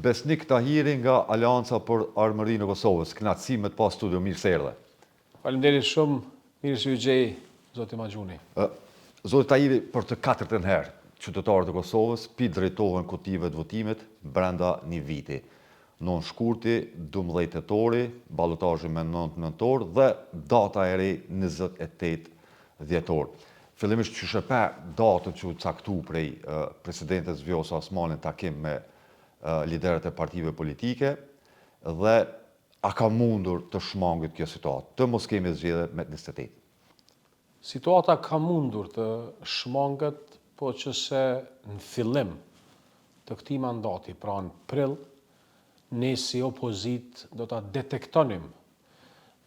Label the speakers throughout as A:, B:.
A: Besnik Tahiri nga Aleanca për Armërinë e Kosovës. Kënaqësi me të pas studio, mirë se erdhe.
B: Faleminderit shumë, mirë se ju gjej, zoti Maxhuni.
A: Zoti Tahiri, për të katërtën herë, qytetarët e Kosovës drejtohen kutive të votimit brenda një viti. 9 shkurti, 12 tetori, ballotazhi me 9 nëntor dhe data e re 28 dhjetor. Fillimisht që shëpe datën që u caktu prej presidentes Vjosa Osmani takim me liderët e partive politike dhe a ka mundur të shmangët kjo situatë, të mos kemi zgjedhje me 28.
B: Situata ka mundur të shmangët, po që se në fillim të këtij mandati, pra në prill, ne si opozit do ta detektonim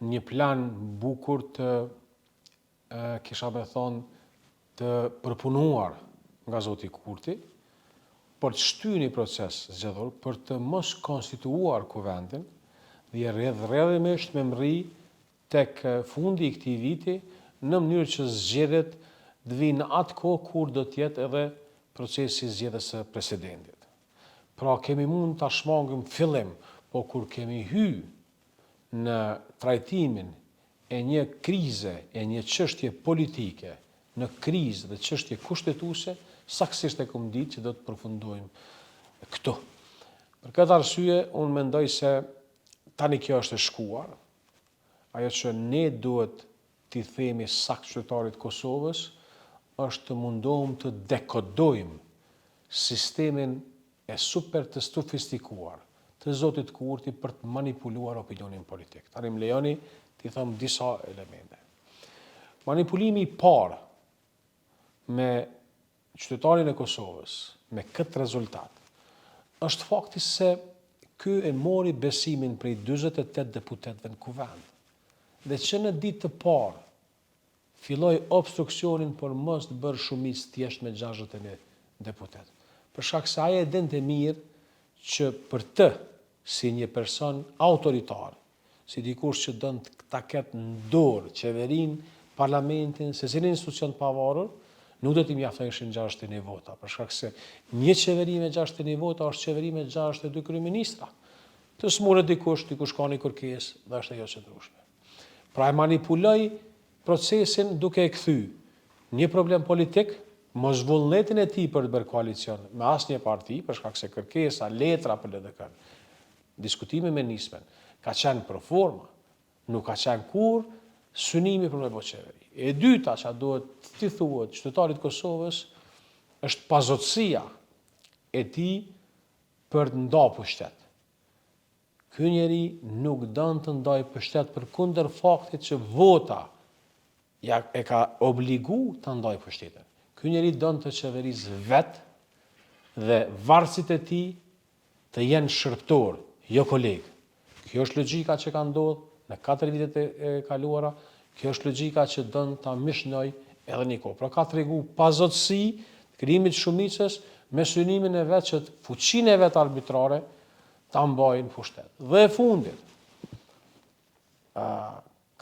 B: një plan bukur të kisha me thonë të përpunuar nga zoti Kurti, për të shtyr një proces zgjedhor, për të mos konstituuar kuvendin dhe rrjedhimisht me mri tek fundi i këtij viti në mënyrë që zgjedhjet të vinë në atë kohë kur do të jetë edhe procesi zgjedhjes së presidentit. Pra kemi mund ta shmangim fillim, po kur kemi hyrë në trajtimin e një krize, e një çështje politike, në krizë dhe çështje kushtetuese, saktësisht e kam ditë që do të përfundojmë këtu. Për këtë arsye, unë mendoj se tani kjo është e shkuar. Ajo që ne duhet t'i themi sakt qytetarit Kosovës, është të mundohëm të dekodojmë sistemin e super të sofistikuar të zotit Kurti për të manipuluar opinionin politik. Tani më lejoni t'i them disa elemente. Manipulimi i parë me qytetarin e Kosovës, me këtë rezultat, është fakti se ky e mori besimin prej 48 deputetëve në kuvend. Dhe që në ditë të parë filloi obstruksionin për mos të bërë shumicë thjesht me 61 deputet. Për shkak se ai e dinte mirë që për të, si një person autoritar, si dikush që don ta ketë në dorë qeverinë, parlamentin, secilin institucion të pavarur, nuk do t'i mjaftojnë 61 vota, për shkak se një qeveri me 61 vota është qeveri me 62 kryeministra. Të smuret dikush ka një kërkesë dhe është ajo qëndrueshme. Pra e manipuloi procesin duke e kthy një problem politik, mos vullnetin e tij për të bërë koalicion me asnjë parti, për shkak se kërkesa, letra për LDK, diskutime me nismen, ka qenë pro forma, nuk ka qenë kur synimi për me bërë qeveri. E dyta që duhet t'i thuhet qytetarit Kosovës është pazotësia e tij për të nda pushtet. Ky njeri nuk don të ndaj pushtet përkundër faktit që vota e ka obligu të ndaj pushtetin. Ky njeri don të qeverisë vetë dhe varësit e tij të jenë shërptor, jo kolegë. Kjo është logjika që ka ndodhur në 4 vitet e kaluara. Kjo është logjika që don ta mishnoj edhe një kohë. Pra ka tregu pazotësi të krijimit shumicës me synimin e vet që fuqinë e vet arbitrare ta mbajnë pushtet. Dhe e fundit,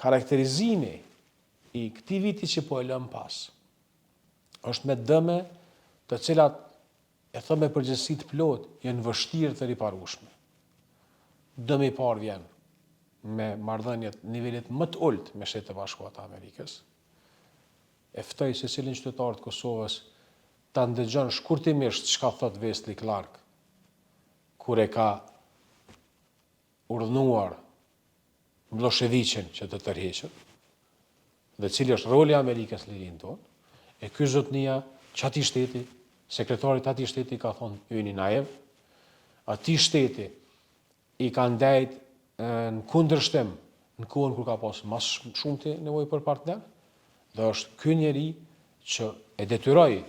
B: karakterizimi i këtij viti që po e lëm pas është me dëme të cilat e them me përgjegjësi të plotë janë vështirë të riparueshme. Dëmi i parë vjen me marrëdhëniet nivelit më të ulët me Shtetet e Bashkuara të Amerikës. E ftoj secilin qytetar të Kosovës ta ndëgjon shkurtimisht çka thot Wesley Clark kur e ka urdhënuar Miloševićin që të tërheqet, dhe cili është roli i Amerikës në lidhjen tonë. E ky zotnia çati shteti, sekretari i atij shteti ka thonë hyni naiv. Atij shteti i ka ndajt në kundërshtim në kohën kur ka pas mas shumti nevojë për partner, dhe është ky njeri që e detyroi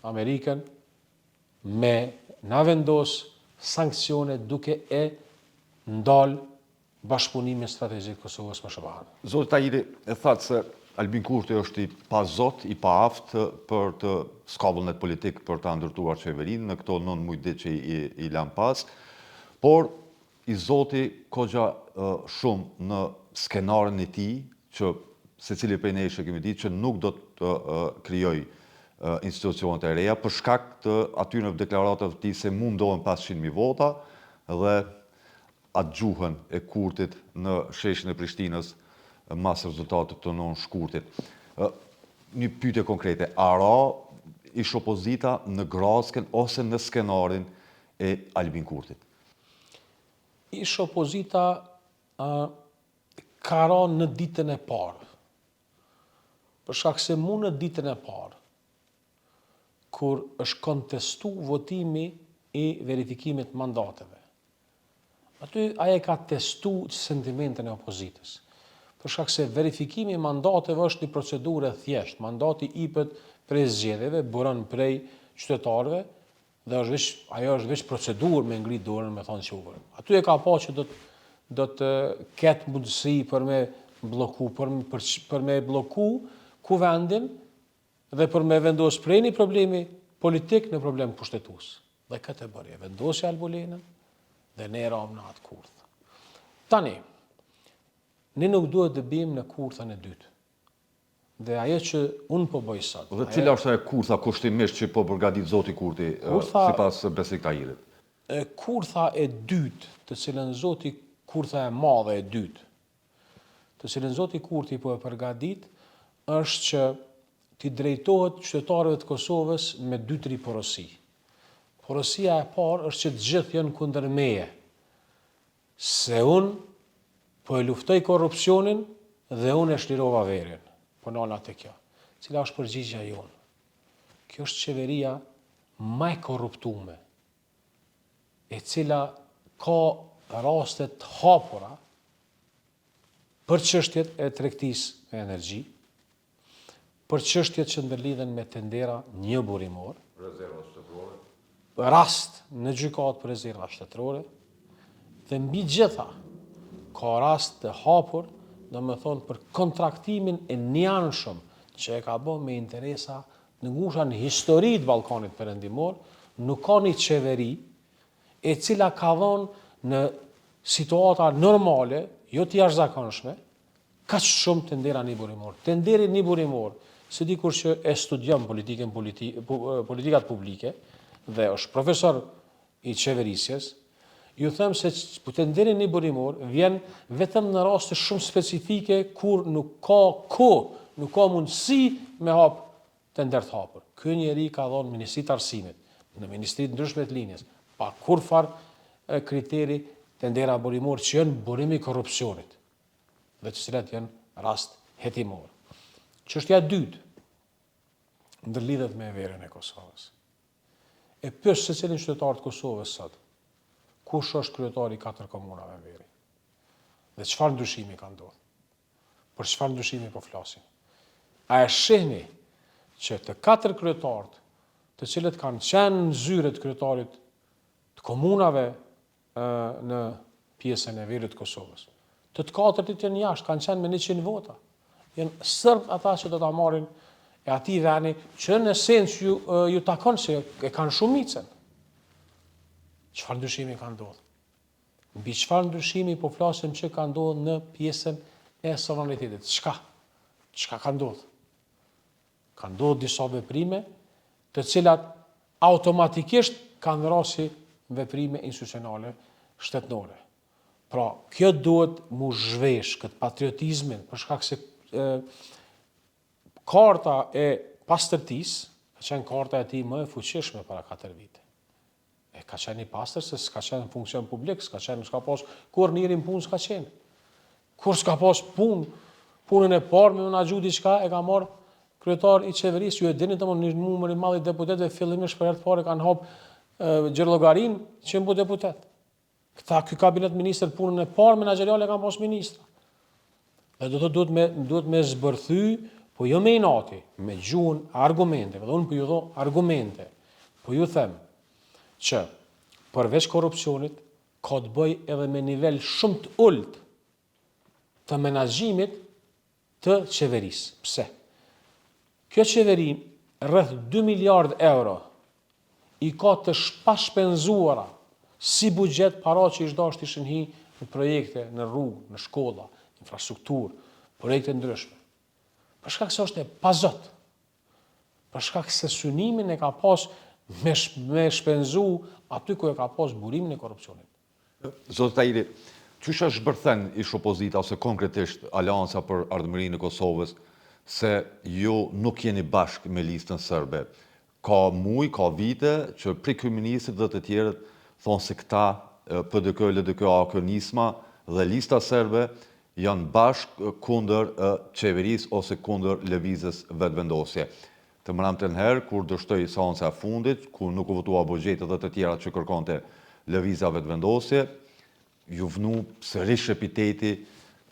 B: Amerikën me na vendos sanksione duke e ndal bashkëpunimin strategjik Kosovës me SBA-n.
A: Zoti Tahiri e thatë se Albin Kurti është i pazot, i paaft për të skabullnet politik për të ndërtuar qeverinë në këto 9 muaj ditë që i lan pas, por i zoti kogja shumë në skenarin e tij që secili prej nesh e kemi ditë që nuk do të krijoj institucionet e reja për shkak të atyre deklaratave të tij se mundohen 500.000 vota dhe atë gjuhën e Kurtit në sheshin e Prishtinës mas rezultatit të non-shkurtit. Një pyetje konkrete, a ra ish opozita në grasken ose në skenarin e Albin Kurtit?
B: Ish opozita ka ra në ditën e parë. Për shkak se mu në ditën e parë, kur është kontestu votimi i verifikimit mandateve, aty aje ka testu sentimentin e opozitës. Për shkak se verifikimi i mandateve është një procedurë e thjeshtë. Mandati jepet prej zgjedhjeve, buron prej qytetarëve dhe ajo është veç procedurë me ngrit dorën me thonë që u vërë. Aty e ka pa që do të ketë mundësi për me bloku, për me bloku kuvendin dhe për me vendos prej një problemi politik në problem kushtetues. Dhe këtë e bërje, vendosi Albulenën dhe ne ram në atë kurth. Tani, ne nuk duhet të bimë në kurthën e dytë. Dhe ajo që unë po bëj sot.
A: Dhe cila është e kurtha kushtimisht që po përgatit Zoti Kurti sipas Besik Tahirit?
B: Kurtha e dytë, të cilën Zoti kurtha e madhe e dytë, të cilën Zoti Kurti po e përgatit, është që t'i drejtohet qytetarëve të Kosovës me 2-3 porosi. Porosia e parë është që të gjithë janë kundër meje. Se unë po e luftoj korrupsionin dhe unë e shlirova verjen. Po nala të kjo. Cila është përgjigja jonë? Kjo është qeveria më e korruptume, e cila ka rastet hapura për çështjet e tregtisë me energji, për çështjet që ndërlidhen me tendera një burimor,
A: Rezerva shtetërore,
B: rast në gjykatë për rezerva shtetërore, dhe mbi gjitha ka rast të hapur, domethënë për kontraktimin e njanshëm që e ka bërë me interesa në ngusha në histori të Ballkanit Perëndimor, nuk ka një qeveri e cila ka dhënë në situata normale, jo të jashtëzakonshme, kaq shumë tendera një burimor. Tenderi një burimor, se dikur që e studion politikat publike dhe është profesor i qeverisjes, ju them se tenderi një burimor vjen vetëm në raste shumë specifike kur nuk ka kohë, nuk ka mundësi me hap tender të hapur. Ky njeri ka dhënë Ministritë të Arsimit, në Ministritë ndryshme të linjes, pa kurfar kriteri tendera burimor që janë burimi i korrupsionit dhe të cilat janë rast hetimor. Çështja e dytë ndërlidhet me verën e Kosovës. E pyes secilin qytetar të Kosovës sot, kush është kryetari i 4 komunave në veri? Dhe çfarë ndryshimi ka ndodhur? Për çfarë ndryshimi po flasim? A e shihni që të 4 kryetarët, të cilët kanë qenë në zyre të kryetarit të komunave në pjesën e veriut të Kosovës, të 4-tit janë jashtë, kanë qenë me 100 vota. Janë sërbë ata që do ta marrin e atij veni që në esencë ju takon se e kanë shumicën. Çfarë ndryshimi ka ndodhur? Mbi çfarë ndryshimi po flasim që ka ndodhur në pjesën e sovranitetit? Çka ka ndodhur? Ka ndodhur disa veprime të cilat automatikisht kanë rasi veprime institucionale shtetërore. Pra, kjo duhet mu zhvesh këtë patriotizmin, për shkak se karta e pastërtisë ka qenë karta e tij më e fuqishme para 4 vite. Ka qenë i pastër se s'ka qenë në funksion publik, s'ka pas kur njërin punë s'ka qenë. Kur s'ka pas punën e parë me menaxhu diçka e ka marrë kryetar i qeverisë, ju e dini domosdoshmë një numër i madh i deputetëve fillimisht për herë të parë kanë hap gjërllogarin që mbu deputet. Ky kabinet ministër punën e parë menaxheriale kanë pas ministra. Dhe duhet me zbërthy, po jo me inati, me gjuhën argumente, dhe unë po ju dho argumente, po ju them që përveç korrupsionit ka të bëj edhe me nivel shumë të ulët të menaxhimit të qeverisë. Pse? Kjo qeveri rreth 2 miliard euro i ka të pashpenzuara si buxhet para që i dashur të shënhi në projekte, në rrugë, në shkolla, infrastrukturë, projekte ndryshme. Për shkak se është e pazot. Për shkak se synimin e ka pas me shpenzu aty ku e ka pas burimin e korrupsionit.
A: Zotë Tahiri, qysh është bërthen ish opozita ose konkretisht Aleanca për Ardhmërinë e Kosovës se ju nuk jeni bashkë me listën sërbe? Ka muj, ka vite që kryeministit dhe të tjerët thonë se këta PDK, LDK, AK, Nisma dhe lista serbe janë bashkë kundër qeverisë ose kundër lëvizjes vetëvendosje. Të mramten herë, kur dështoi seanca e fundit, kur nuk u votua buxheti dhe të tjera që kërkonte lëvizja vetëvendosje, ju vnu sërish epiteti,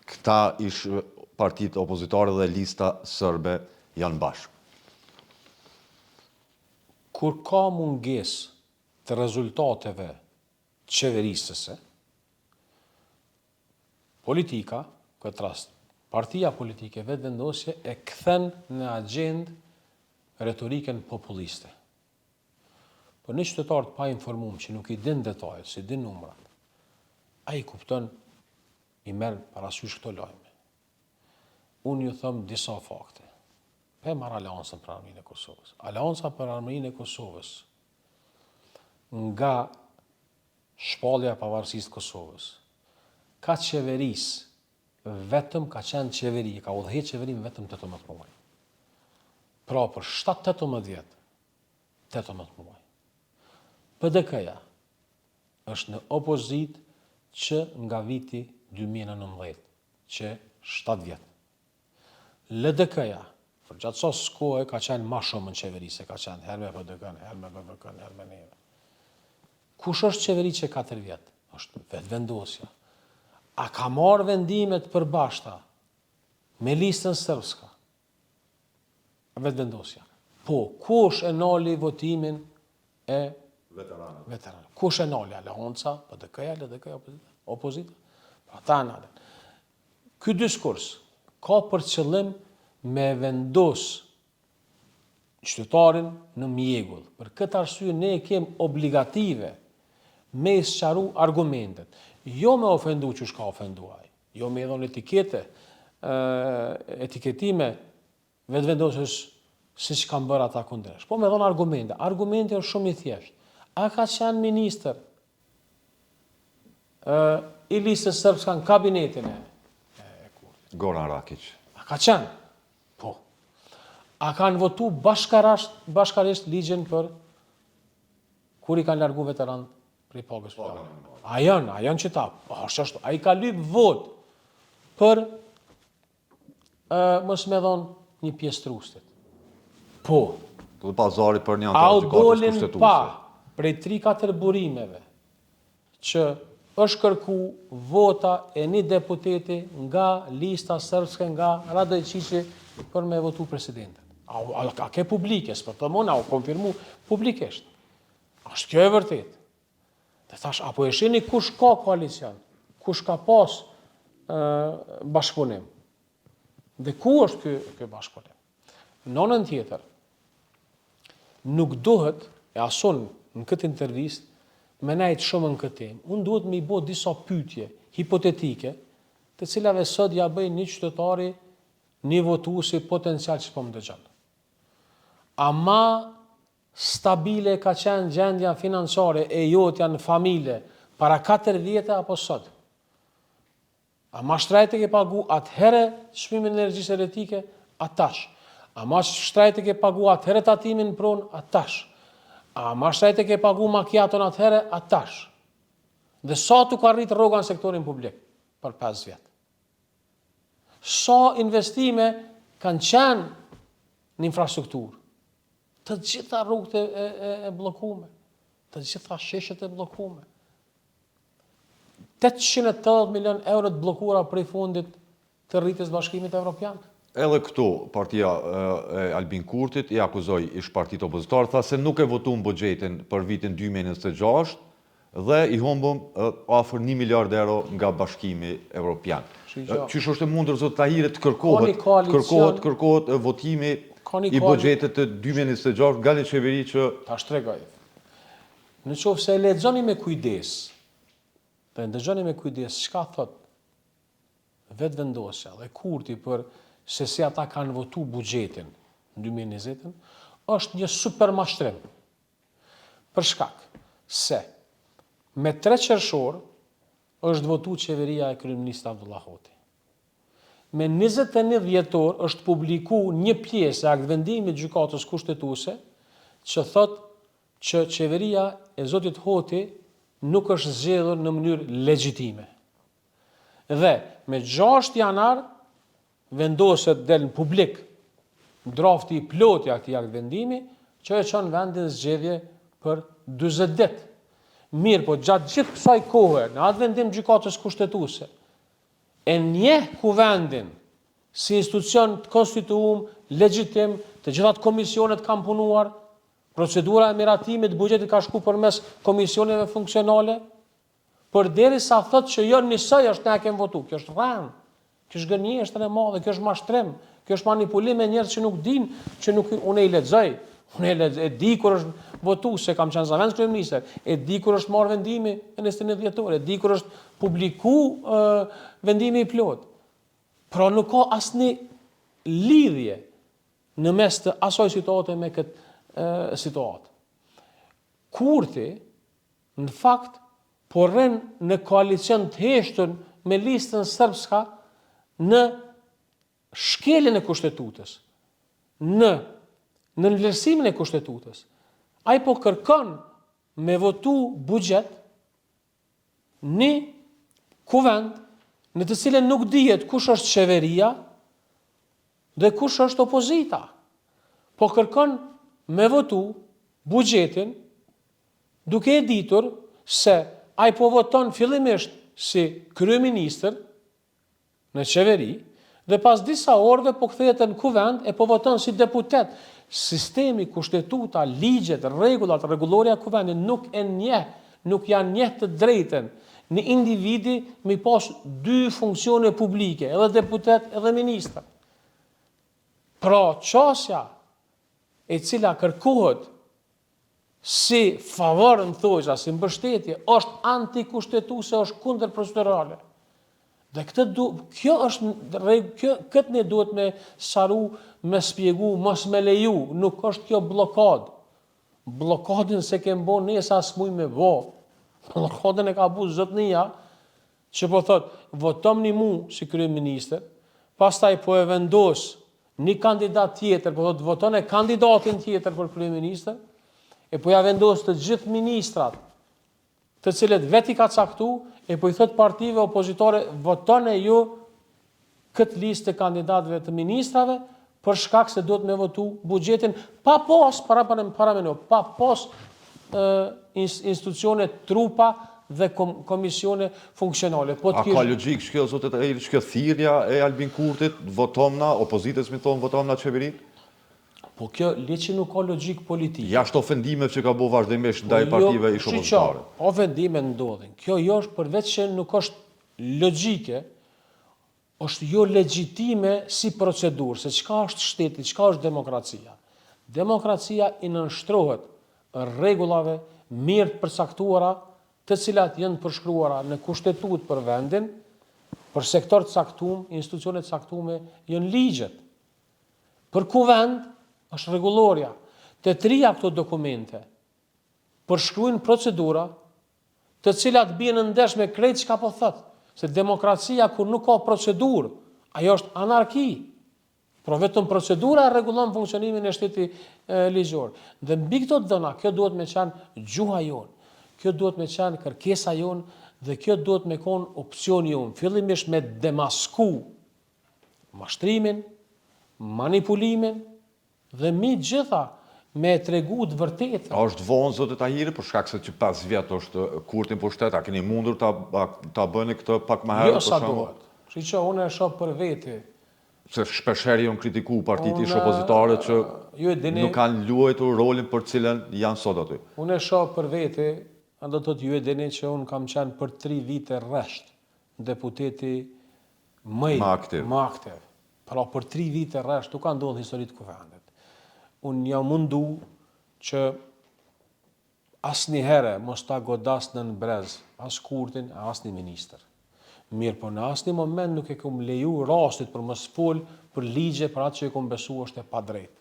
A: këta ish partitë opozitare dhe lista sërbe janë bashkë.
B: Kur ka mungesë të rezultateve qeverisëse, politika, këtë rast, partia politike vetëvendosje e kthen në agjendë retoriken populiste. Por një qytetar të pa informuar që nuk i din detajet, si din numrat, ai kupton i merr parasysh këto lajme. Unë ju them disa fakte. Pe marr Aleancën për Armërinë e Kosovës. Aleanca për Armërinë e Kosovës nga shpallja e pavarësisë të Kosovës ka vetëm ka qenë qeveri, ka udhëhequr qeverinë vetëm 18 muaj. Pra për 7-18 vjet, 18 muaj. PDK-ja është në opozit që nga viti 2019, që 7 vjet. LDK-ja, për gjatë sos kohë ka qenë ma shumë në qeveri se ka qenë herë me PDK-n, herë me BBK-n, herë me neve. Kush është qeveri që 4 vjet? Është vetëvendosja. A ka marrë vendimet përbashkëta me listën sërbska? Vetëvendosja. Po, kush e noli votimin e veteranëve? Kush e noli? Aleanca, PDK-ja, LDK-ja, opozita? Pra ta nalën. Ky diskurs ka për qëllim me vendos qytetarin në mjegull. Për këtë arsye ne kem obligative me sqaru argumentet. Jo me ofendu që shka ofenduaj. Jo me edhon etiketime vetëvendosjes si që kam bërë ata kundresh. Po me edhon argumente. Argumente është shumë i thjesht. A ka qenë ministër i listës sërbska në kabinetin e
A: Goran Rakić.
B: A ka qenë? Po. A kanë votu bashkarisht ligjen për kur i kanë largu veteran për i pagës? A janë që ta. A i ka lyp vot për mos me dhonë një pjesë trustit. Po.
A: Të dhe pazari për një
B: A u
A: antarë gjykatës
B: dolin
A: kushtetuese.
B: pa prej 3-4 burimeve që është kërku vota e një deputeti nga lista sërbske nga Radojčići për me votu presidentin. A ke publikes, për të mona, a konfirmu publikisht. Ashtë kjo e vërtet. Dhe thash, apo e shini kush ka koalicion, kush ka pas bashkëpunim. Dhe ku është kjo bashkëpunim? Në anën tjetër, nuk duhet, e asun në këtë intervist, me nejtë shumë në këtë temë, unë duhet me i bo disa pyetje hipotetike, të cilave sot ja bëj një qytetari, një votuesi potencial që po më dëgjon. A ma stabile ka qenë gjendja financiare e jotja në familje para 4 vjete apo sot? A ma shtrajt e ke pagu atëhere çmimin e energjisë elektrike? Atash. A ma shtrajt e ke pagu atëhere tatimin pronë? Atash. A ma shtrajt e ke pagu makiaton atëhere? Atash. Dhe sa tu ka rritë rroga në sektorin publik për 5 vjetë? Sa investime kanë qenë në infrastrukturë? Të gjitha rrugët e blokume, të gjitha sheshet e blokume. 880 milion euro të blokura për i fundit të rritjes Bashkimit Evropian.
A: Edhe këtu, partia e Albin Kurtit i akuzoi ish partitë opozitare, tha se nuk e votuan buxhetin për vitin 2026 dhe i humbëm afër 1 miliard euro nga Bashkimi Evropian. Qysh është e mundur zot Tahiri të kërkohet votimi i buxhetit të 2026 nga një qeveri që
B: ta shtregoj. Në qoftë se e lexoni me kujdes, dhe ndëgjoni me kujdes çka thot vetëvendosja dhe Kurti për se si ata kanë votu buxhetin në 2020, është një super mashtrim. Për shkak se me 3 qershor është votu qeveria e kryeministit Abdullah Hoti. Me 21 dhjetor është publiku një pjesë e aktvendimit gjykatës kushtetuese që thot që qeveria e zotit Hoti nuk është zgjedhur në mënyrë legjitime. Dhe me 6 janar vendoset del në publik drafti i plot i këtij aktvendimi që e çon vendin zgjedhje për 40 ditë. Mirë, po gjatë gjithë kësaj kohe, në atë vendim gjykatës kushtetuese, e njeh kuvendin si institucion të konstituum, legjitim, të gjithat komisionet kanë punuar, procedura e miratimit të buxhetit ka shku përmes komisioneve funksionale, përderisa thotë që jo njësoj është ne kemi votu. Kjo është rënë, kjo është gënjeshtër e madhe, kjo është mashtrim, kjo është manipulim me njerëz që nuk din, që nuk unë i lexoj. Unë e di kur është votu, se kam qenë zavendës kryeministër, e di kur është marrë vendimi e 21 dhjetor, e di kur është publiku vendimi i plot. Pra nuk ka asnjë lidhje në mes të asoj situate me këtë situatë. Kurthi, në fakt, po rrin në koalicion të heshtën me listën serbska në shkeljen e kushtetutës, në vlerësimin e kushtetutës. Ai po kërkon me votu buxhet një kuvend në të cilën nuk dihet kush është qeveria dhe kush është opozita. Po kërkon me votu buxhetin duke e ditur se ai po voton fillimisht si kryeministër në qeveri dhe pas disa orëve po kthehet në kuvend e po voton si deputet. Sistemi, kushtetuta, ligjet, rregullat, rregulloria e kuvendit nuk janë njeh të drejtën në individi me pas 2 funksione publike, edhe deputet edhe ministër. Pra çështja e cila kërkohet si favor në thojza, si mbështetje, është antikushtetuese, është kundër procedurale. Dhe këtë ne duhet me sharu, me spjegu, mos me leju, nuk është kjo blokad. Blokadin se kem bo nesa s'muj me bo. Blokadin e ka bu zotnia, që po thot, votom një mu si kryeministër, pastaj po e vendos një kandidat tjetër, po thot, voton e kandidatin tjetër për kryeministër, e po ja vendos të gjithë ministrat, të cilët veti ka caktu, e po i thot partive opozitore, votone ju këtë listë të kandidatëve të ministrave, për shkak se duhet me votu buxhetin pa pas institucione, trupa dhe komisione funksionale.
A: A ka logjik shkjo, zotet e shkjo thirrja e Albin Kurtit, votomna, opozitës mi thonë votomna qeverit?
B: Po kjo leqi nuk ka logjik politike.
A: Jashtë ofendimeve që ka bo vazhdimisht ndaj partive ish opozitare.
B: Ofendime ndodhin. Kjo jo është përveç që nuk është logjike, është jo legjitime si procedurë, se çka është shteti, çka është demokracia. Demokracia i nënshtrohet rregullave mirë të përcaktuara, të cilat janë përshkruara në kushtetutë për vendin, për sektor të caktuar, institucione të caktuara janë ligjet. Për kuvend është rregulloria. Të trija këto dokumente përshkruajnë procedura të cilat bien në ndesh me krejt çka po thot. Se demokracia kur nuk ka procedurë, ajo është anarki. Por vetëm procedura rregullon funksionimin e shtetit ligjor. Dhe mbi këto dhëna, kjo duhet me qenë gjuha jonë, kjo duhet me qenë kërkesa jonë dhe kjo duhet me kon opsioni jonë. Fillimisht me demasku mashtrimin, manipulimin dhe mi gjitha me tregu të vërtetën.
A: A është vonë, zotë Tahiri, për shkak se që 5 vjet është Kurti në pushtet, a keni mundur ta bëni këtë pak më herë?
B: Jo sa duhet. Që unë e shoh për veti.
A: Se shpeshherë janë kritiku partitë ish opozitare që nuk kanë luajtur rolin për cilën janë sot aty.
B: Unë e shoh për veti, do të thotë ju e dini që unë kam qenë për 3 vite rresht deputeti më aktiv. Pra për 3 vite rresht u ka ndodhur histori të kuvendit. Unë jam mundu që asnjëherë mos ta godas në brez as Kurtin, as një ministër. Mirë, po në asnjë moment nuk e kam leju rastit për mos fol për ligje për atë që e kam besuar është e padrejtë.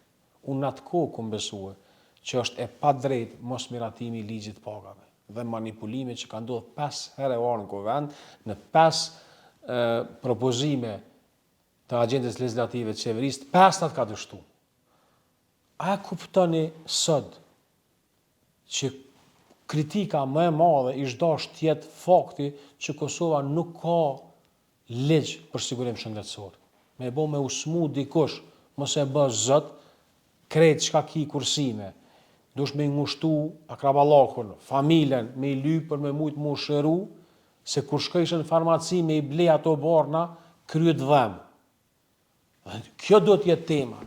B: Unë atë kohë kam besuar që është e padrejtë mos miratimi i ligjit të pagave. dhe manipulime që ka ndodhur 5 herë në kuvend, në 5 propozime të agjendës legislative të qeverisë, 5 ka dështu. A kuptoni sot që kritika më e madhe ish dash të jetë fakti që Kosova nuk ka ligj për sigurim shëndetësor. Me bo me usmu dikush, mos e bë zot, krejt çka ki kursime, dush me ngushtu akraballakun, familjen, me i lyp për me mujt mu shëru, se kur shkojshë në farmaci me i ble ato barna, kryet dhem. Kjo do të jetë tema.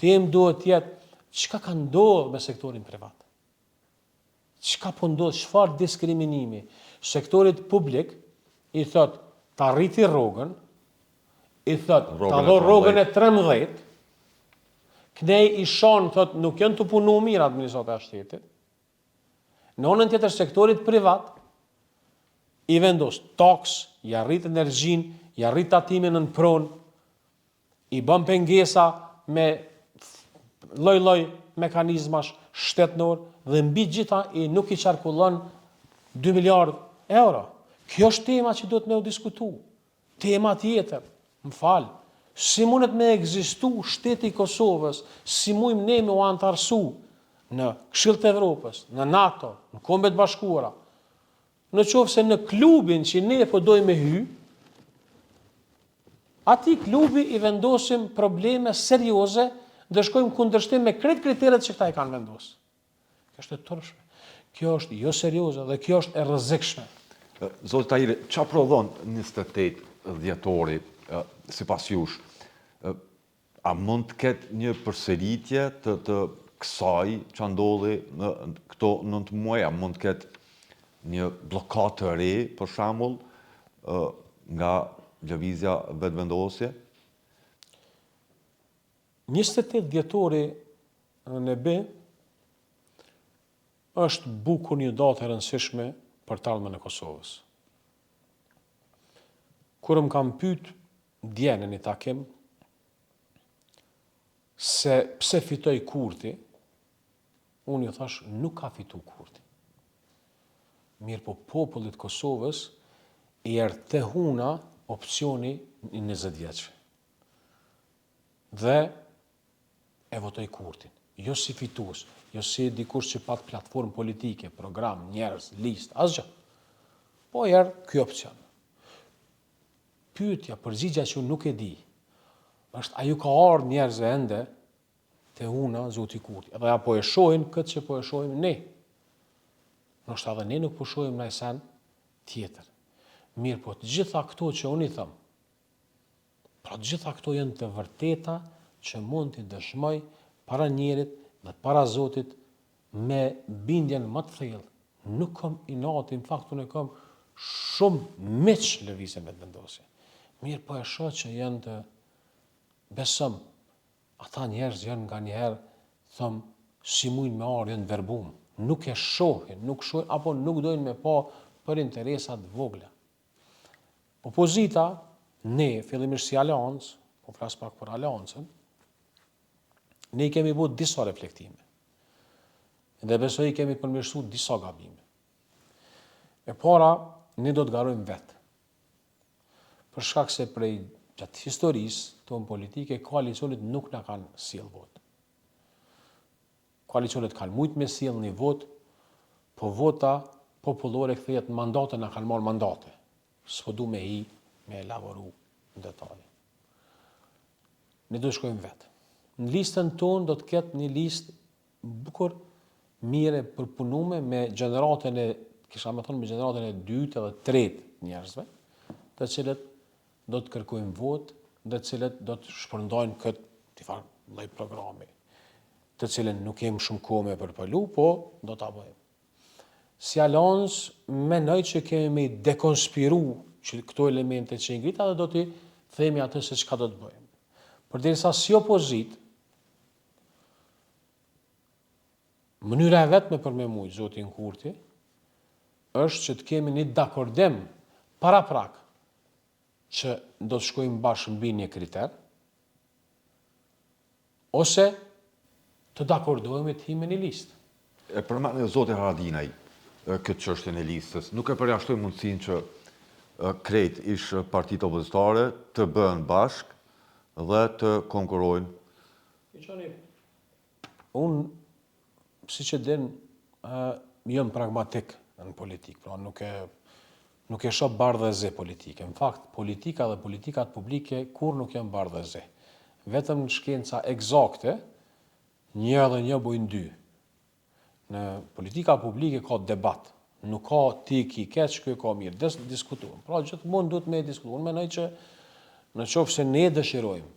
B: Temë do të jetë çka ka ndodhur me sektorin privat. Çka po ndodh, çfarë diskriminimi? Sektorit publik i thot ta rriti rrogën, i thot ta dho rrogën e 13, knej i shon, thot, nuk janë të punu mirë administrata e shtetit. Në anën tjetër sektorit privat, i vendos taks, ja rrit energjin, ja rrit tatimin në pronë, i bën pengesa me lloj-lloj mekanizmash shtetnor dhe mbi gjitha nuk i qarkullon 2 miliard euro. Kjo është tema që do të ne u diskutu. Tema tjetër, më falë, si mundet me egzistu shteti i Kosovës, si mujmë ne me u antarësu në Këshill të Evropës, në NATO, në Kombet Bashkuara, në qoftë se në klubin që ne po dojmë me hy, ati klubi i vendosim probleme serioze dhe shkojmë kundërshtim me krejt kriteret që këta i kanë vendosur. Kjo është e tërshme, kjo është jo serioze dhe kjo është e rrezikshme.
A: Zoti Tahiri, çfarë prodhon 28 dhjetori sipas jush? A mund të ketë një përsëritje të kësaj që ndodhi në këto 9 muaj? A mund të ketë një blokadë të re, për shembull, nga lëvizja vetëvendosje?
B: 28 dhjetori në B është bukur një datë e rëndësishme për të ardhmen e Kosovës. Kur më kam pyet dje në një takim se pse fitoi Kurti, unë ju thash nuk ka fitu Kurti. Mirë po popullit Kosovës i erdhi te huna opsioni i 20 vjeçve. Dhe e votoi Kurtin. Jo si fitues, jo si dikush që pat platformë politike, program, njerëz, listë, asgjë. Po erdhi ky opsion. Pyetja, përgjigja që unë nuk e di, është a ju ka ardhur njerëz ende te huna zoti Kurti. Edhe ja po e shohin këtë që po e shohim ne. Nështë edhe ne nuk po shohim në sen tjetër. Mirë po të gjitha këto që unë i thëmë, pra të gjitha këto janë të vërteta që mund të dëshmoj para njerit dhe para Zotit me bindjen më të thellë. Nuk kam inati, në fakt unë kam shumë miq lëvizje me të vendosje. Mirë po e shoh që janë të besëm, ata njerëz janë nga njëherë, thëmë, si mujnë me arë, janë verbum. Nuk e shohin, apo nuk dojnë me pa për interesat vogla. Opozita, ne, fillimisht si aleancë, po flas pak për aleancën, ne i kemi bërë disa reflektime. Dhe besoj i kemi përmirësu disa gabime. E para, ne do të garojmë vetë. Për shkak se prej gjatë historisë tonë politike, koalicionit nuk na kanë sjellë votë. Koalicionet kanë mujt me sjellë një votë, po vota popullore kthehet në mandate, na kanë marrë mandate. S'po du me me elaboru në detaj. Ne do të shkojmë vetë. Në listën tonë do të ketë një listë bukur, mire përpunume me gjeneratën e, kisha me thonë me gjeneratën e 2 dhe 3 njerëzve, të cilët do të kërkojmë votë, dhe të cilët do të shpërndajnë këtë të farë lloj programi, të cilën nuk kemi shumë kohë me përpalu, po do ta bëjmë. Si aleancë, mendoj që kemi me dekonspiru që këto elemente që ngrita dhe do t'i themi atë se çka do të bëjmë. Përderisa si opozit, mënyra e vetme për me mujt zotin Kurti është që të kemi një dakordim para prak që do të shkojmë bashkë mbi një kriter, ose të dakordohemi të hime një listë.
A: E përmend zoti Haradinaj, këtë çështjen e listës. Nuk e përjashtoj mundësinë që krejt ish partitë opozitare të bëhen bashkë dhe të konkurrojnë.
B: Unë, si që din, jam pragmatik në politikë, pra nuk e shoh bardhë dhe zi politike. Në fakt, politika dhe politikat publike kur nuk janë bardhë dhe zi. Vetëm në shkenca eksakte, një dhe një bojnë dy. Në politika publike ka debat, nuk ka ti ki keq, kjo ka mirë, diskutuam. Pra gjithmonë duhet me diskutuar. Unë menoj që në qoftë se ne dëshirojmë,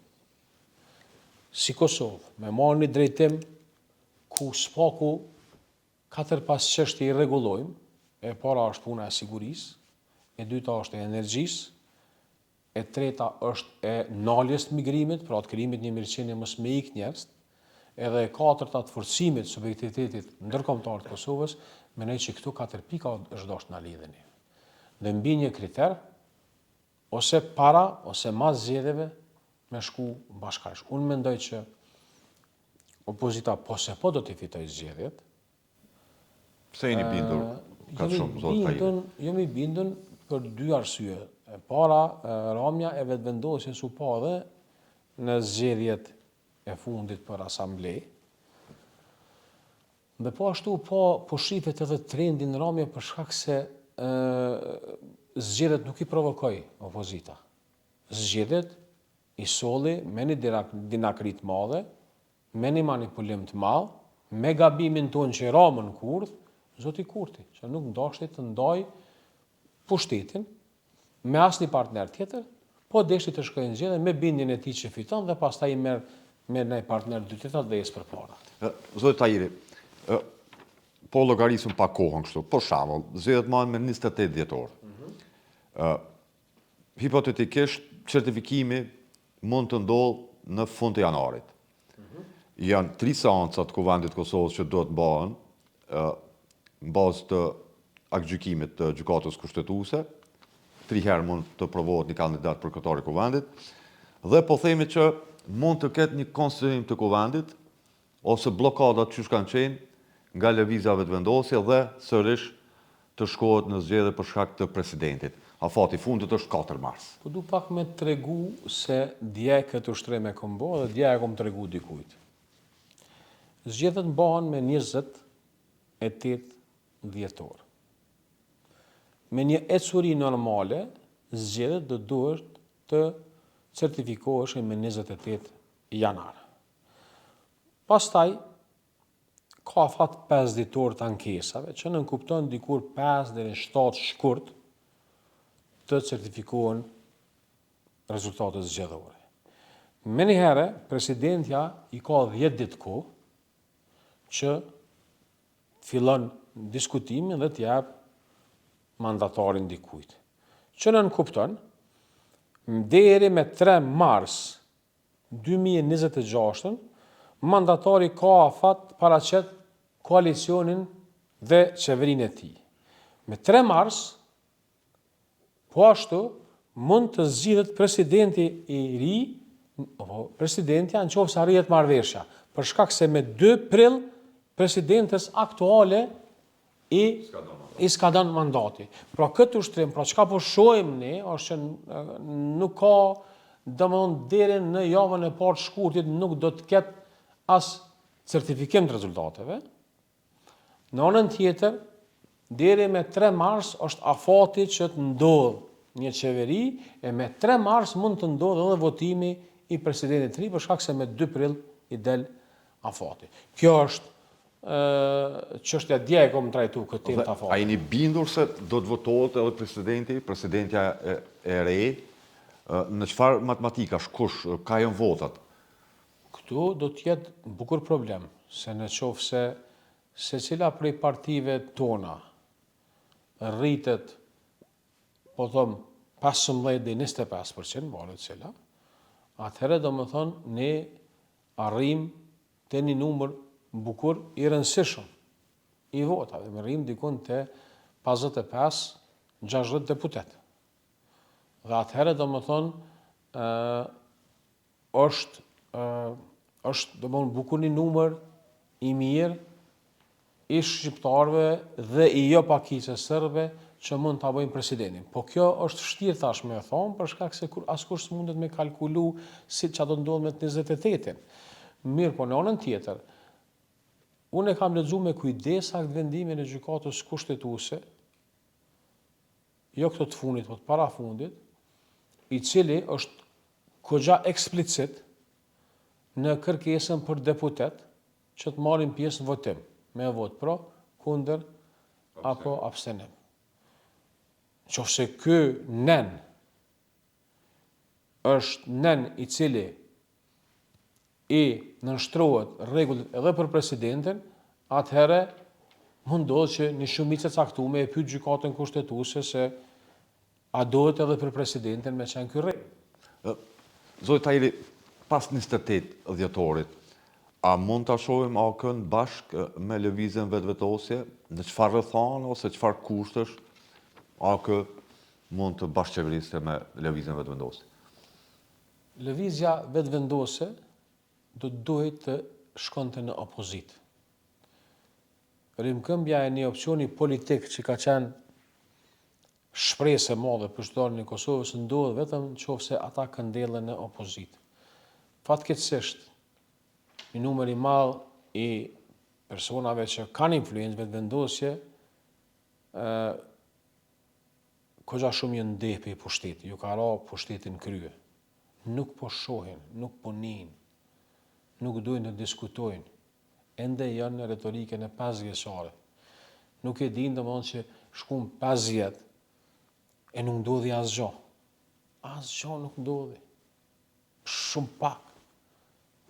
B: si Kosovë, me marrë një drejtim ku s'paku 4-5 çështje i rregullojmë, e para është puna e sigurisë, e dyta është e energjisë, e treta është e naljes të migrimit, pra të krijimit një mirëqenie mos me ik njerëz, edhe e katërta të forcimit subjektivitetit ndërkombëtar të Kosovës, mendoj që këtu 4 pika është dashur na lidheni. Dhe mbi një kriter, ose para, ose mas zgjedhjeve, me shku bashkërisht. Unë mendoj që opozita po do të fitojë zgjedhjet.
A: Pse jeni bindur? Ka shumë zot Tahiri.
B: Jam i bindur për 2 arsye. E para, ramja e vetëvendosjes u pa dhe në zgjedhjet e fundit për asamblej. Dhe po ashtu po shifet edhe trendin në ramje për shkak se zgjedhjet nuk i provokoi opozita. Zgjedhjet i solli me një dinakrit madhe, me një manipulim të madh, me gabimin tonë që ramën Kurth, zoti Kurthi, që nuk ndashti të ndaj pushtetin me asnjë partner tjetër, po deshti të shkojë në zgjedhje me bindjen e tij që fiton dhe pastaj i merr me një partner dy tjetër dhe jes përpara.
A: Zoti Tahiri, po llogarisëm pa kohën kështu. Për shembull, zgjedhjet marrin me 28 dhjetor. Hipotetikisht, certifikimi mund të ndodhë në fund të janarit. Janë 3 seancat Kuvendit të Kosovës që do të bëhen në bazë të aktgjykimit të gjykatës kushtetuese. 3 herë mund të provohet një kandidat për kryetari i Kuvendit. Dhe po themi që mund të ketë një konsiderim të Kuvendit ose bllokadat që kanë qenë nga lëvizja vetëvendosje dhe sërish të shkohet në zgjedhje për shkak të presidentit. Afati fundit është 4 mars.
B: Po du pak me tregu se dje këtë ushtrim e kom bo dhe dje e kom tregu dikujt. Zgjedhjet bëhen me 28 dhjetor. Me një ecuri normale, zgjedhjet do duhet të certifikoheshin me 28 janar. Pastaj, ka afat 5 ditor të ankesave, që nënkupton dikur 5 deri në 7 shkurt të certifikohen rezultatet zgjedhore. Me njëherë, presidentja i ka 10 ditë kohë që fillon diskutimin dhe t'jap mandatarin dikujt. Që nënkupton, deri me 3 mars 2026, mandatari ka afat paraqet koalicionin dhe qeverinë e tij. Me 3 mars, po ashtu, mund të zgjidhet presidenti i ri, apo presidentja në qoftë se arrihet marrëveshja, për shkak se me 2 prill presidentes aktuale i skadon mandati. Pra këtë ushtrim, pra çka po shohim ne, është që nuk ka domthon deri në javën e parë të shkurtit nuk do të ketë as certifikim të rezultateve. Në anën tjetër, deri me 3 mars është afati që të ndodhë një qeveri e me 3 mars mund të ndodhë edhe votimi i presidentit të ri për shkak se me 2 prill i del afati. Kjo është çështja dje e kom trajtu këtë temë të afatit.
A: A jeni bindur se do të votohet edhe presidentja e re, në çfarë matematikash, kush, ka janë votat?
B: Këtu do të jetë bukur problem, se në qoftë se secila prej partive tona rritet, po thom, 15 dhe 25%, varet cila, atëherë do më thonë ne arrim të një numër bukur i rëndësishëm i votave, me rrim dikun të 55-60 deputet. Dhe atëherë do më thonë është do më bukur një numër i mirë i shqiptarëve dhe i jo pakicë sërbëve që mund ta bëjnë presidentin. Po kjo është vështirë tash me e thonë, për shkak se askush s'mundet me kalkulu si çfarë do ndodh me 28-in. Mirë, po në anën tjetër, unë e kam lexuar me kujdes akt vendimin e gjykatës kushtetuese, jo këtë të fundit, po të parafundit, i cili është kogja eksplicit në kërkesën për deputet që të marrin pjesë në votim, me vot pro, kundër apo abstenim. Qofse ky nen është nen i cili i nënshtrohet rregullit edhe për presidentin, atëherë mundohet që një shumicë e caktuar e pyet gjykatën kushtetuese se a dohet edhe për presidentin me qenë ky rregull.
A: Zoti Tahiri, pas 28 dhjetorit, a mund ta shohim AK-n bashkë me lëvizjen vetvetosje, në çfarë rrethana ose çfarë kushtesh AK mund të bashkëqeverisë me lëvizjen vetvendosje?
B: Lëvizja vetvendose do të duhet të shkonte në opozit. Rimkëmbja e një opsioni politik që ka qenë shpresë e madhe për qytetarën e Kosovës ndodh vetëm nëse ata këndellen në opozit. Fatkeqësisht, një numër i madh i personave që kanë influencë vetvendosje kogja shumë janë ndehpi i pushtetit, ju ka ra pushtetin krye. Nuk po shohin, nuk po nin, nuk dojnë të diskutojnë, ende janë në retorikën e 5 vjeçare. Nuk e dinë domosdoshmë që shkon 5 vjet e nuk ndodhi asgjë. Asgjë nuk ndodhi. Shumë pak.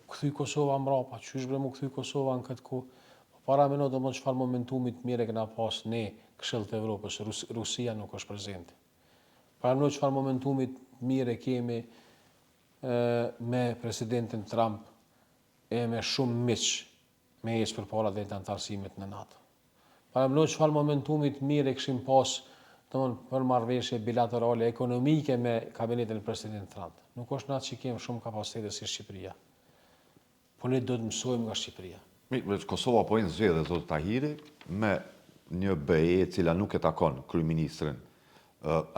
B: Kthy Kosova mbrapa, qysh bre mu kthy Kosova në këtë kohë? Para mendoj domosdoshmë çfarë momentumit mirë e kena pas ne Këshillit të Evropës, Rusia nuk është prezente. Para mendoj çfarë momentumit mirë e kemi me presidentin Trump e me shumë miq me ecë përpara drejt antarësimit në NATO. Para mendoj çfarë momentumit mirë e kishim pas për marrëveshje bilaterale ekonomike me kabinetin e presidentit Trump. Nuk është natë që kemi shumë kapacitete si Shqipëria. Po ne do të mësojmë nga Shqipëria.
A: Kosova po i zgjedhë zoti Tahiri me një BE e cila nuk e takon kryeministrin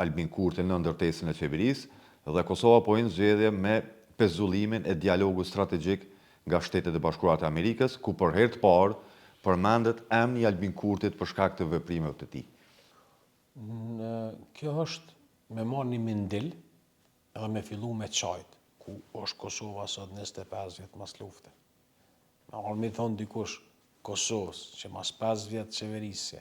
A: Albin Kurti në ndërtesën e qeverisë, dhe Kosova po i zgjedhje me pezullimin e dialogut strategjik nga Shtetet e Bashkuara të Amerikës, ku për herë të parë përmendet emri i Albin Kurtit për shkak të veprimeve të tij.
B: Kjo është me marrë një mindil edhe me fillu me qajt, ku është Kosova sot 25 vjet mas lufte. Me arë me thonë dikush Kosovës që mas 5 vjet qeverisje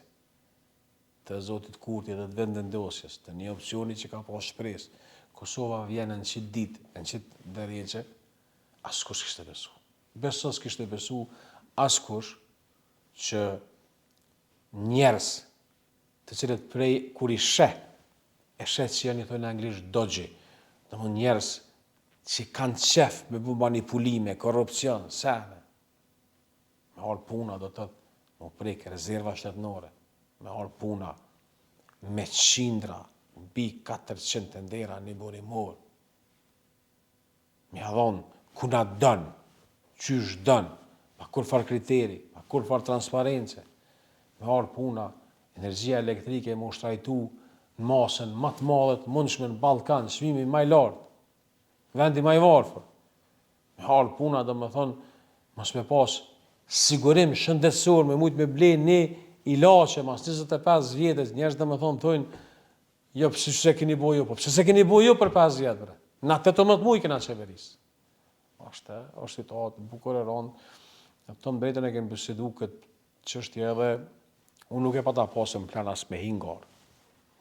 B: të zotit Kurti dhe të vendendosjes, të një opcioni që ka pas shpresë, Kosova vjen në qitë ditë, në qitë dërjeqe, askush kishte besu. Beso s'kishte besu askush që njerës të cilët prej kur i sheh, e sheh që janë i thojnë në anglisht dodgy, dhe më njerës që kanë qef me bu manipulime, korupcion, sene, me arë puna do të më prek rezerva shtetënore, me arë puna me qindra, bi 400 tendera një burimor, me adhonë, ku na dënë, qysh dënë, pa kur far kriteri, pa kur far transparence, me arë puna, energjia elektrike më shtrajtu në masën më të madhe të mundshme në Ballkan, çmimi më i lartë, vendi më i varfër. Me arë puna, do më thonë, mos me pas sigurim shëndetësor me mujt me ble një ilaçe mas 25 vjetës, njerëz do më thonë, jo, pse se keni bo ju, po pse se keni bo ju për 5 vjet, bre? Na 18 muaj kena qeverisë. Është situatë bukur e rëndë. Të mbretën e kemi bisedu këtë çështje edhe unë nuk e pata pasëm plan as me hingar.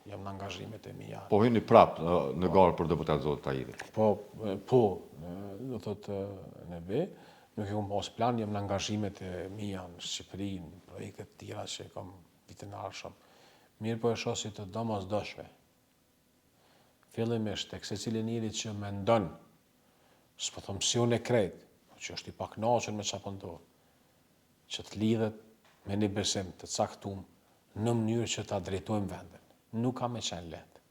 B: Jam në angazhimet e mia.
A: Po hyni prapë në garë për deputat zoti Tahiri.
B: Po, do thotë në B, nuk e kam pas plan, jam në angazhimet e mia në Shqipëri, në projekte të tjera që kam vitin e ardhshëm. Mirë po e shoh si të domosdoshme. Fillimisht tek secili njeri që mendon, s'po them si unë e krejt, po që është i pakënaqur me çfarë po ndodh, që të lidhet me një besim të caktuar në mënyrë që ta drejtojmë vendin. Nuk ka me qenë lehtë.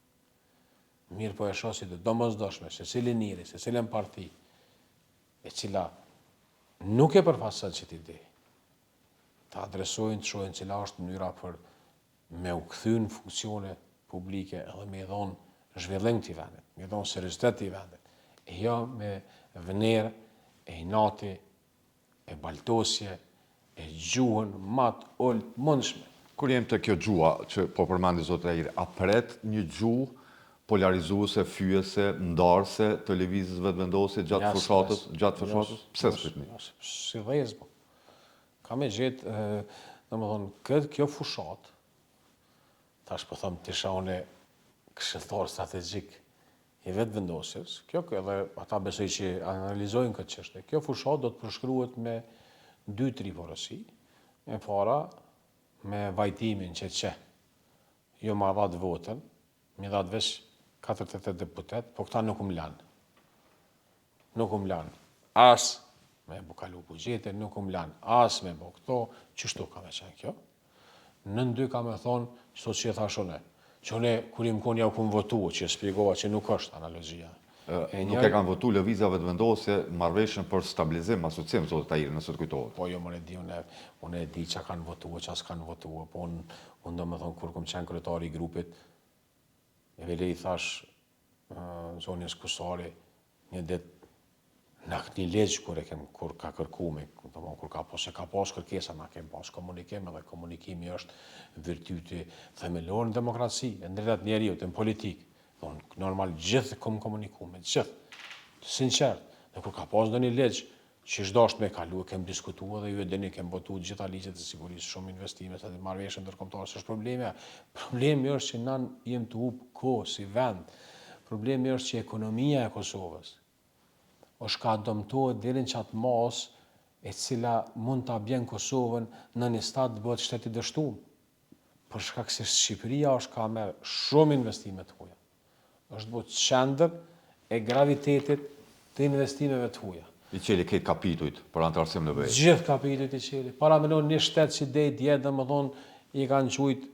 B: Mirë po e shoh si të domosdoshme, secili njeri, secilën parti, e cila nuk e përfaqëson çet ide, të adresojnë, të shohin cila është mënyra për me u kthy në funksione publike edhe me i dhonë zhvillim të vendit, me i dhonë seriozitet të vendit. E jo me vënerë, e inati, e baltosje, e gjuhën matë ullë mundshme.
A: Kur jem të kjo gjua që po përmendi zotë Airi, a pret një gjuhë polarizuese, fyese, ndarse të lëvizjes vetëvendosje gjatë fushatës? Pse s'pritni?
B: Si dhezbo. Ka me gjetë, domethënë, kjo fushat, tash po them të isha une këshilltar strategjik i vetëvendosjes, kjo edhe ata besoj që analizojnë këtë çështje. Kjo fushat do të përshkruhet me 2-3 porosi. E para, me vajtimin që jo ma dhatë votën, mi dhatë vesh 48 deputet, po këta nuk lanë. Nuk lanë. As me bukalu bugjetin, nuk lanë. As me bo këto, qështu ka me qenë kjo? Në dy ka me thonë, qëto që e thashone. Që une, kur im konja u kun votu, që spjegova që nuk është analogjia.
A: Nuk e kanë votu lëvizja vetëvendosje marrëveshjen për stabilizim, asocim, zotë Tahiri, nëse të kujtohet.
B: Po jo, unë e di që kanë votu, që as kanë votu, po unë do me thonë, kur kom qenë kryetari i grupit, e vele i thash zonjës Kusari, një dit, në këtë një legjë kur ka kërku me, kur ka pas kërkesa, na kem pas komunikim, edhe komunikimi është virtyti themelor në demokraci, në drejtat njeriut, në politikë. Normal, gjithë kom komuniku me gjithë, sinqert. Dhe kur ka pas do një legjë që është me kalu, kem diskutua dhe ju e dini kem votu gjitha ligjet e sigurisë, shumë investime, sa të marrëveshje ndërkombëtare, s'është problemi. Problemi është që na jem të hub kohë si vend. Problemi është që ekonomia e Kosovës është ka dëmtohet deri në qatë mas e cila mund ta bjen Kosovën në një stad të bëhet shtet i dështuar. Për shkak se Shqipëria është ka merr shumë investime të huaja. Është bërë qendër e gravitetit të investimeve të huaja.
A: I qeli këtë kapitujt për antarësim në vejtë?
B: Gjithë kapitujt i qeli. Para me një shtetë që djetë dhe më thonë i kanë qujtë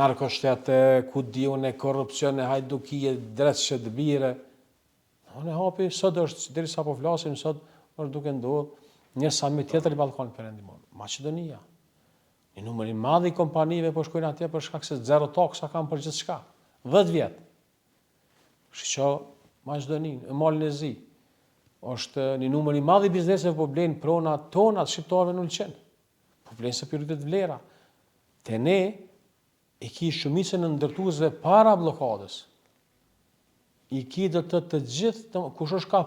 B: narkoshtete, ku diun e korupcion e hajdukije, dretë shëtbire. Në hapi, sot është, deri sa po flasim, sot është duke ndodhë një summit tjetër i Ballkanit Perëndimor, Maqedonia. Një numër i madh i kompanive po shkojnë atje për shkak se zero taksa kanë për gjithçka. 10 vjet. Shqo Maqedoninë, e Malnezi, është një numër i madh i bizneseve po blenë prona tona të shqiptarëve në ulqen. Po blenë se prioritet vlera. Te ne i ki shumicën e ndërtuesve para bllokadës. I ki do të gjithë, kush është ka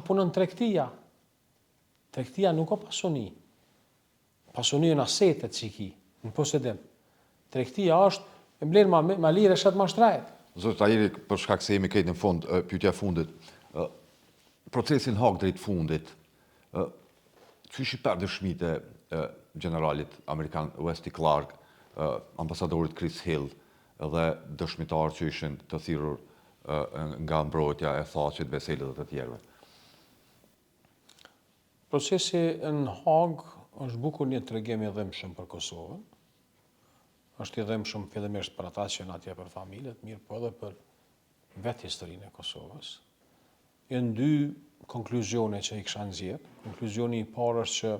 B: punon tregtia. Tregtia nuk o pasuni. Pasuni në asetet që i ki, në posedim. Tregtia është, e blenë ma lirë e shetë ma shtrajt.
A: Zotë Tahiri, për shkak se jemi këtë në fund, pyetja fundit, procesin hak drejt fundit, që ishi për dëshmite generalit Amerikan Wesley Clark, ambasadorit Chris Hill, dhe dëshmitarë që ishin të thirrur nga mbrojtja e Thaqit, Veselit dhe të tjerëve?
B: Procesi në Hag është bukur një tregim i dhimbshëm për Kosovën. Është i dhimbshëm fillimisht për ata që janë atje për familjet, mirë po edhe për vetë historinë e Kosovës. Janë 2 konkluzione që i kisha nxjerr. Konkluzioni i parë është që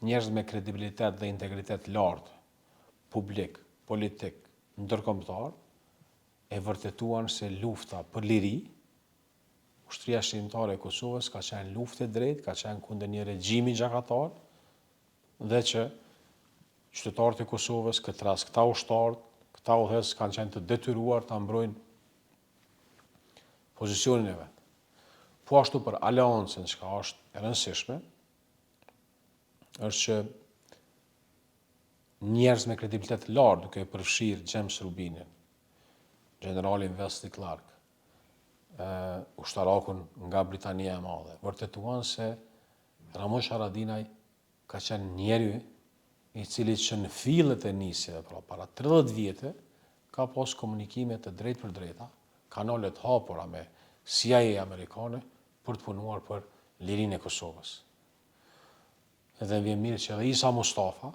B: njerëz me kredibilitet dhe integritet lartë, publik, politik, ndërkombëtar, e vërtetuan se lufta për liri, ushtria shqiptare e Kosovës ka qenë luftë e drejtë, ka qenë kundër një regjimi gjakatar, dhe që qytetarët e Kosovës, këtë rast këta ushtarët, këta udhëheqës kanë qenë të detyruar ta mbrojnë pozicionin e vet. Po ashtu për aleancën, që është e rëndësishme, është që njerëz me kredibilitet lartë, duke përfshirë James Rubinin, generalin Wesley Clark, ushtarakun nga Britania e Madhe, vërtetuan se Ramush Haradinaj ka qenë njeri i cili që në fillet e nisjeve, pra para 30 vjetë, ka pas komunikime të drejt për drejta, kanalet hapura me CIA amerikane për të punuar për lirinë e Kosovës. Edhe vjen mirë që edhe Isa Mustafa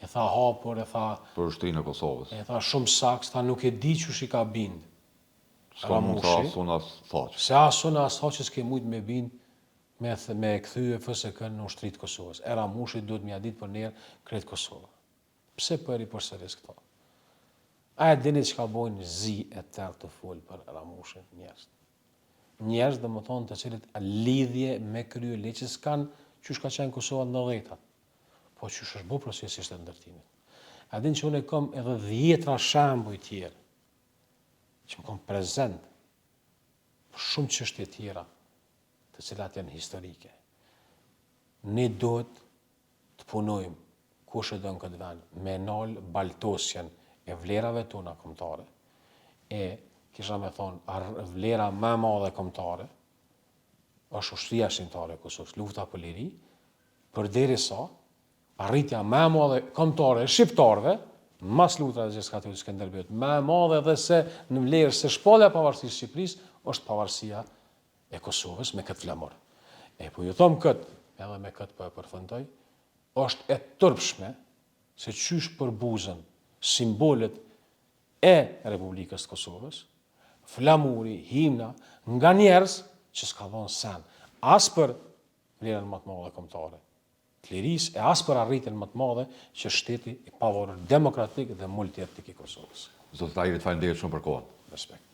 B: e tha hapur, e tha
A: për ushtrinë e Kosovës.
B: E tha shumë saks, tha nuk e di që shi ka bind.
A: S'ka mund tha asun as Thaqë.
B: Se asun as Thaqë s'ke mujt me bind me kthye FSK-n në ushtritë të Kosovës. E Ramushi duhet m'ia ditë për nerë krejt Kosovë. Pse po e ripërsëris këto? A e dini çka bojnë zi e tërë të folë për Ramushin njerëz? Njerëz dhe më thonë të cilët lidhje me krye ligj që s'kan qysh ka qenë Kosova në 90-tat, po qysh është bo procesisht e ndërtimit. A din që unë e kom edhe 10 shembuj tjerë, që më kom prezent për shumë çështje tjera, të cilat janë historike. Ne duhet të punojmë, kush e do në këtë vend, me nal baltosjen e vlerave tona kombëtare, e kisha me thonë, vlera më e madhe kombëtare është ushtria shqiptare e Kosovës, lufta për liri, përderisa arritja më e madhe kombëtare e shqiptarëve, mas lutrave të Skënderbeu Skënderbeut, më e madhe edhe se në vlerë se shpallja e pavarësisë së Shqipërisë është pavarësia e Kosovës me këtë flamur. E po ju them këtë, edhe me këtë po e përfundoj, është e turpshme se qysh përbuzën simbolet e Republikës të Kosovës, flamuri, himna, nga njerëz që s'ka dhënë sen, as për vlerën më të madhe kombëtare të lirisë, e as për arritjen më të madhe që shteti i pavarur demokratik dhe multietnik i Kosovës.
A: Zoti Tahiri, faleminderit shumë për kohën.
B: Respekt.